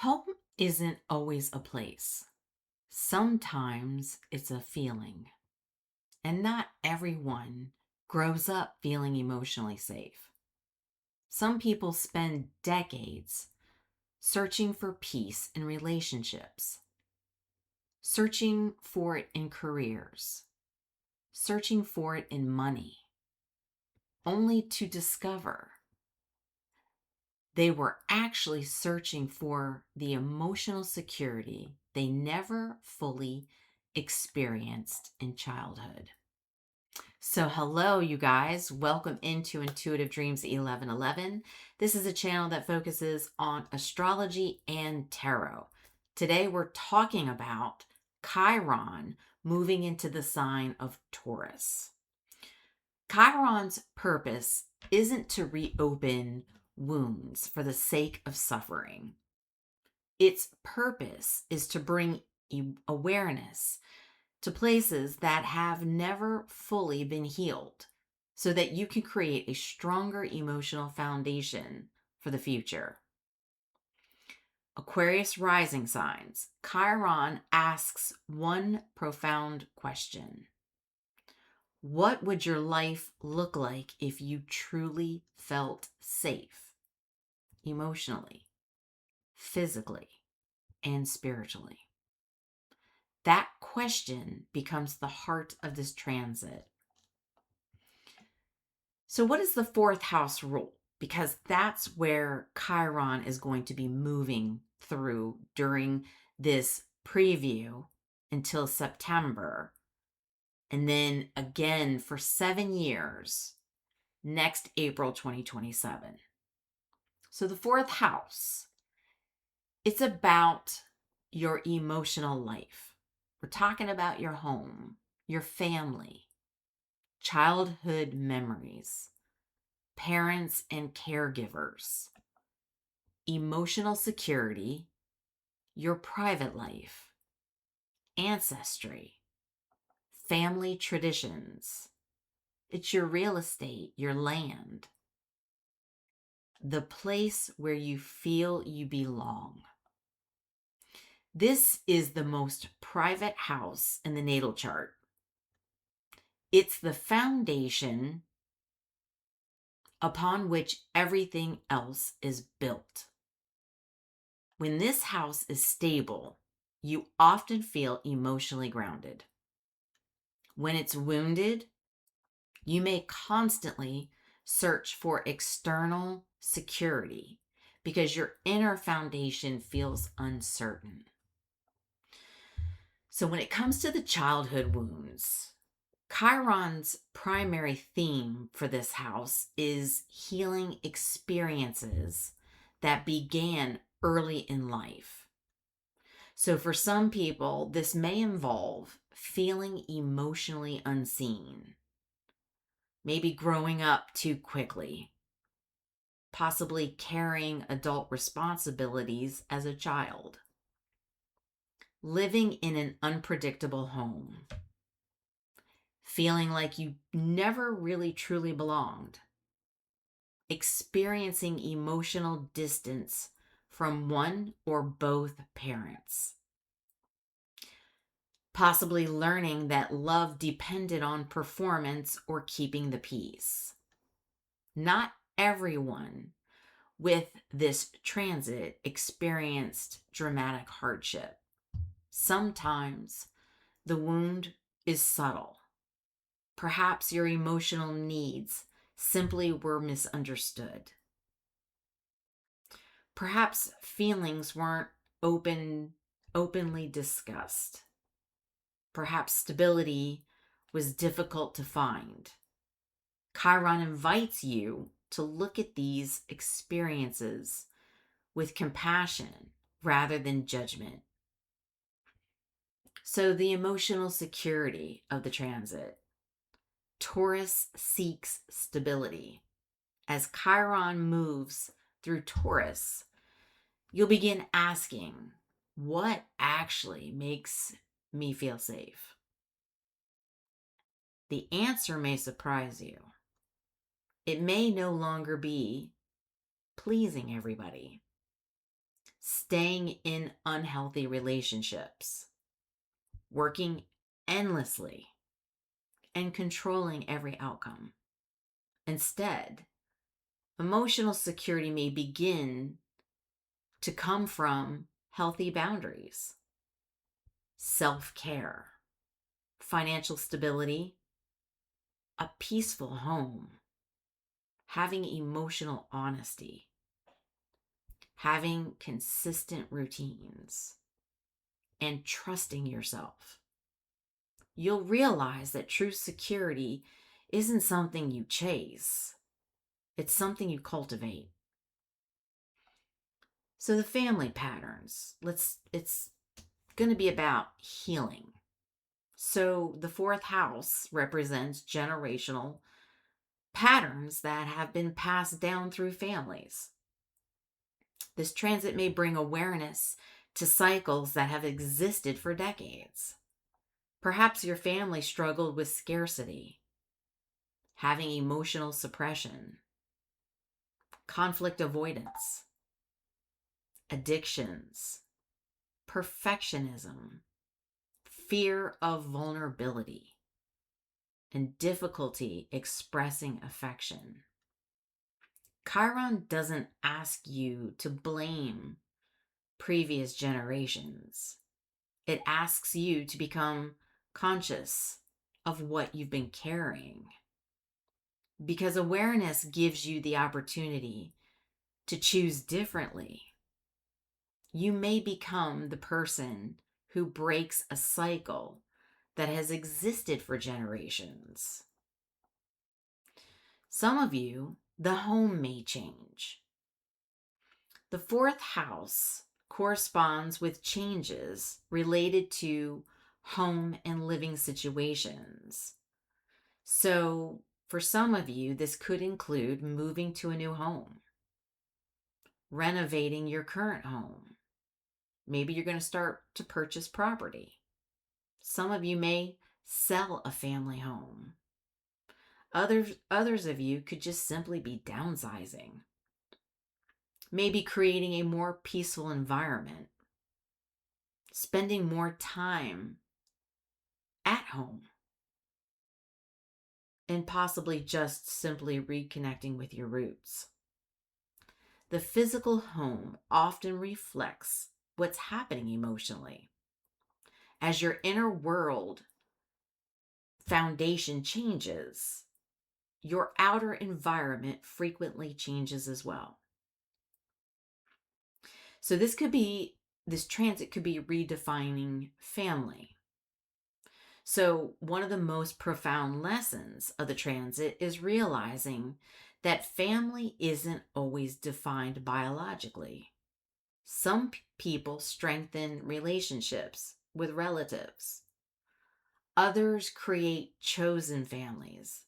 Home isn't always a place. Sometimes it's a feeling. And not everyone grows up feeling emotionally safe. Some people spend decades searching for peace in relationships, searching for it in careers, searching for it in money, only to discover they were actually searching for the emotional security they never fully experienced in childhood. So, hello, you guys. Welcome into Intuitive Dreams 1111. This is a channel that focuses on astrology and tarot. Today, we're talking about Chiron moving into the sign of Taurus. Chiron's purpose isn't to reopen wounds for the sake of suffering. Its purpose is to bring awareness to places that have never fully been healed so that you can create a stronger emotional foundation for the future. Aquarius rising signs. Chiron asks one profound question. What would your life look like if you truly felt safe, emotionally, physically, and spiritually? That question becomes the heart of this transit. So, what is the fourth house rule? Because that's where Chiron is going to be moving through during this preview until September. And then again for 7 years, next April 2027. So, the fourth house, it's about your emotional life. We're talking about your home, your family, childhood memories, parents and caregivers, emotional security, your private life, ancestry, family traditions. It's your real estate, your land, the place where you feel you belong. This is the most private house in the natal chart. It's the foundation upon which everything else is built. When this house is stable, you often feel emotionally grounded. When it's wounded, you may constantly search for external security because your inner foundation feels uncertain. So, when it comes to the childhood wounds, Chiron's primary theme for this house is healing experiences that began early in life. So, for some people, this may involve feeling emotionally unseen, maybe growing up too quickly, possibly carrying adult responsibilities as a child, living in an unpredictable home, feeling like you never really truly belonged, experiencing emotional distance from one or both parents, possibly learning that love depended on performance or keeping the peace. Not everyone with this transit experienced dramatic hardship. Sometimes the wound is subtle. Perhaps your emotional needs simply were misunderstood. Perhaps feelings weren't openly discussed. Perhaps stability was difficult to find. Chiron invites you to look at these experiences with compassion rather than judgment. So, the emotional security of the transit. Taurus seeks stability. As Chiron moves through Taurus, you'll begin asking, what actually makes me feel safe? The answer may surprise you. It may no longer be pleasing everybody. staying in unhealthy relationships, working endlessly, and controlling every outcome. Instead, emotional security may begin to come from healthy boundaries, self-care, financial stability, a peaceful home, having emotional honesty, having consistent routines, and trusting yourself. You'll realize that true security isn't something you chase, it's something you cultivate. So the family patterns, it's going to be about healing. So the fourth house represents generational patterns that have been passed down through families. This transit may bring awareness to cycles that have existed for decades. Perhaps your family struggled with scarcity, having emotional suppression, conflict avoidance, addictions, perfectionism, fear of vulnerability, and difficulty expressing affection. Chiron doesn't ask you to blame previous generations. It asks you to become conscious of what you've been carrying. Because awareness gives you the opportunity to choose differently. You may become the person who breaks a cycle that has existed for generations. Some of you, the home may change. The fourth house corresponds with changes related to home and living situations. So, for some of you, this could include moving to a new home, renovating your current home. Maybe you're going to start to purchase property. Some of you may sell a family home. Others of you could just simply be downsizing. Maybe creating a more peaceful environment, spending more time at home, and possibly just simply reconnecting with your roots. The physical home often reflects what's happening emotionally. As your inner world foundation changes, your outer environment frequently changes as well. So this transit could be redefining family. So one of the most profound lessons of the transit is realizing that family isn't always defined biologically. Some people strengthen relationships with relatives. Others create chosen families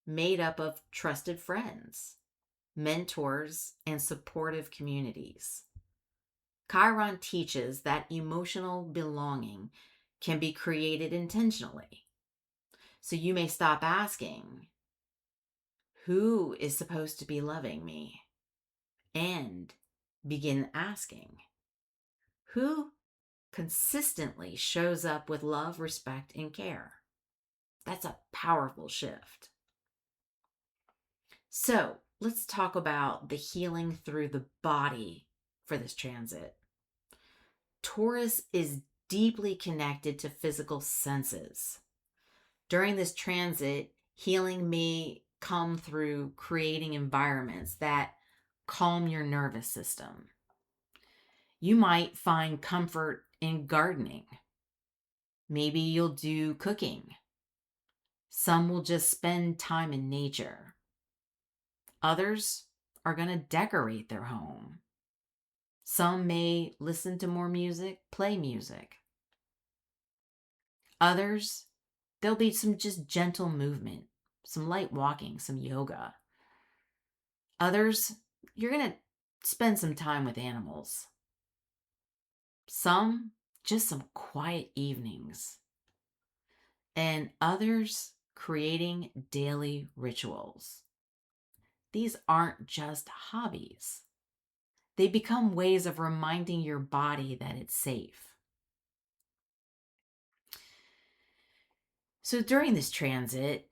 made up of trusted friends, mentors, and supportive communities. Chiron teaches that emotional belonging can be created intentionally. So you may stop asking, who is supposed to be loving me? And begin asking, who consistently shows up with love, respect, and care? That's a powerful shift. So let's talk about the healing through the body for this transit. Taurus is deeply connected to physical senses. During this transit, healing may come through creating environments that calm your nervous system. You might find comfort in gardening. Maybe you'll do cooking. Some will just spend time in nature. Others are going to decorate their home. Some may listen to more music, play music. Others, there'll be some just gentle movement, some light walking, some yoga. Others, you're going to spend some time with animals. Some, just some quiet evenings. And others, creating daily rituals. These aren't just hobbies. They become ways of reminding your body that it's safe. So during this transit,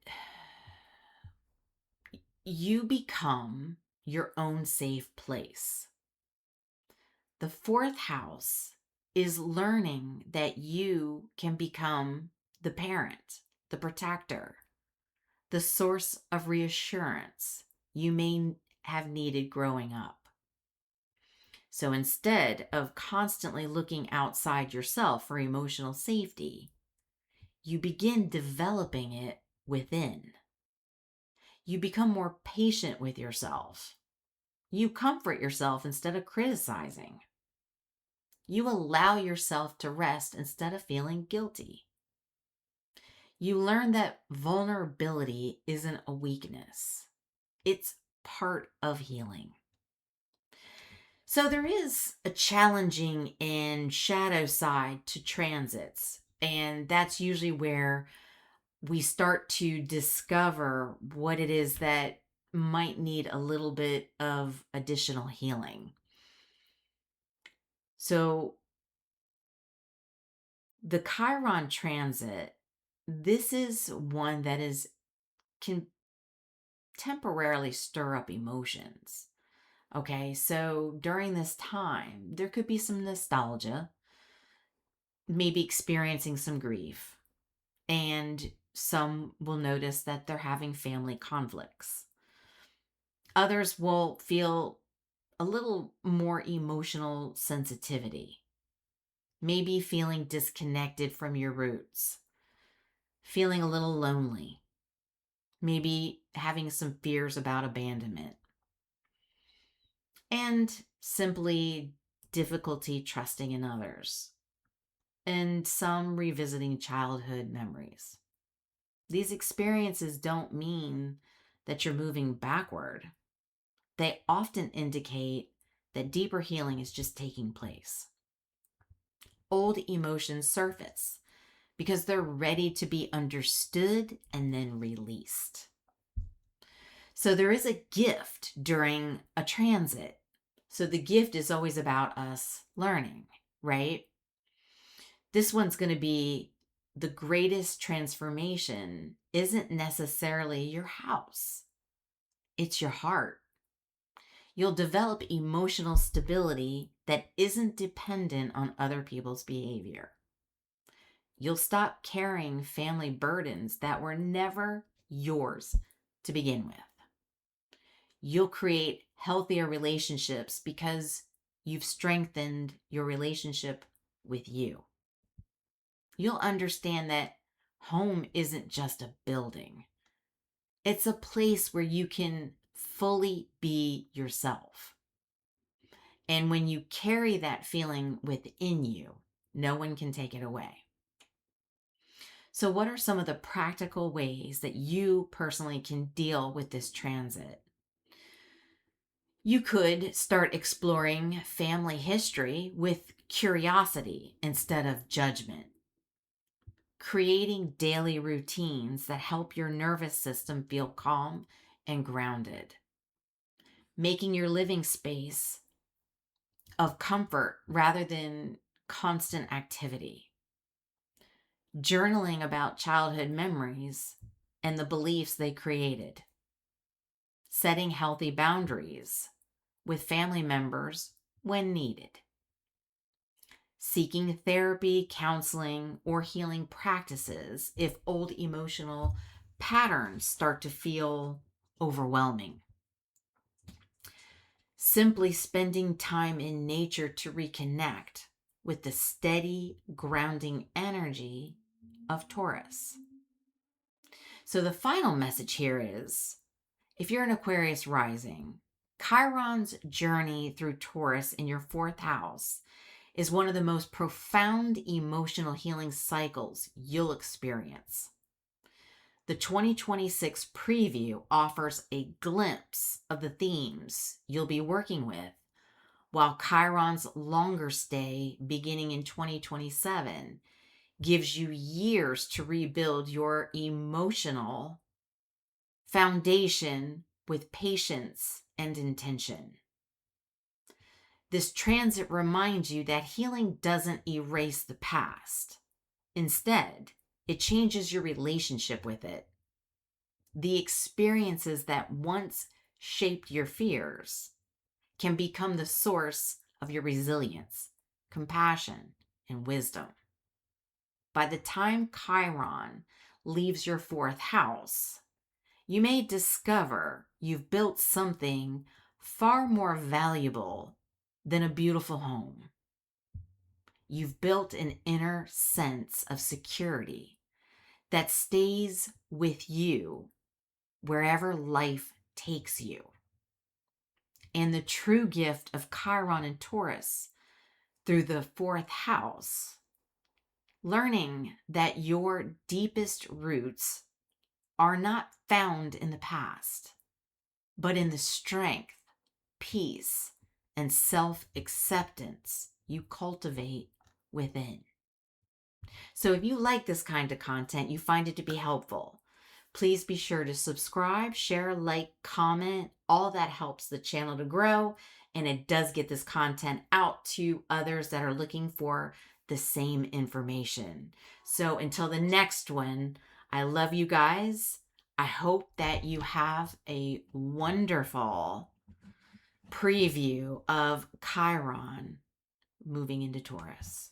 you become your own safe place. The fourth house is learning that you can become the parent, the protector, the source of reassurance you may have needed growing up. So instead of constantly looking outside yourself for emotional safety, you begin developing it within. You become more patient with yourself. You comfort yourself instead of criticizing. You allow yourself to rest instead of feeling guilty. You learn that vulnerability isn't a weakness. It's part of healing. So there is a challenging and shadow side to transits, and that's usually where we start to discover what it is that might need a little bit of additional healing. So the Chiron transit, this is one that can temporarily stir up emotions. Okay, so during this time, there could be some nostalgia, maybe experiencing some grief, and some will notice that they're having family conflicts. Others will feel a little more emotional sensitivity, maybe feeling disconnected from your roots, feeling a little lonely, maybe having some fears about abandonment, and simply difficulty trusting in others, and some revisiting childhood memories. These experiences don't mean that you're moving backward. They often indicate that deeper healing is just taking place. Old emotions surface because they're ready to be understood and then released. So there is a gift during a transit. So the gift is always about us learning, right? This one's going to be the greatest transformation isn't necessarily your house. It's your heart. You'll develop emotional stability that isn't dependent on other people's behavior. You'll stop carrying family burdens that were never yours to begin with. You'll create healthier relationships because you've strengthened your relationship with you. You'll understand that home isn't just a building. It's a place where you can fully be yourself. And when you carry that feeling within you, no one can take it away. So, what are some of the practical ways that you personally can deal with this transit? You could start exploring family history with curiosity instead of judgment. Creating daily routines that help your nervous system feel calm and grounded. Making your living space of comfort rather than constant activity. Journaling about childhood memories and the beliefs they created. Setting healthy boundaries with family members when needed. Seeking therapy, counseling, or healing practices if old emotional patterns start to feel overwhelming. Simply spending time in nature to reconnect with the steady, grounding energy of Taurus. So the final message here is, if you're an Aquarius rising, Chiron's journey through Taurus in your fourth house is one of the most profound emotional healing cycles you'll experience. The 2026 preview offers a glimpse of the themes you'll be working with, while Chiron's longer stay, beginning in 2027, gives you years to rebuild your emotional foundation with patience and intention. This transit reminds you that healing doesn't erase the past. Instead, it changes your relationship with it. The experiences that once shaped your fears can become the source of your resilience, compassion, and wisdom. By the time Chiron leaves your fourth house, you may discover you've built something far more valuable than a beautiful home. You've built an inner sense of security that stays with you wherever life takes you. And the true gift of Chiron and Taurus through the fourth house, learning that your deepest roots are not found in the past, but in the strength, peace, and self-acceptance you cultivate within. So if you like this kind of content, you find it to be helpful, please be sure to subscribe, share, like, comment. All that helps the channel to grow, and it does get this content out to others that are looking for the same information. So until the next one, I love you guys. I hope that you have a wonderful preview of Chiron moving into Taurus.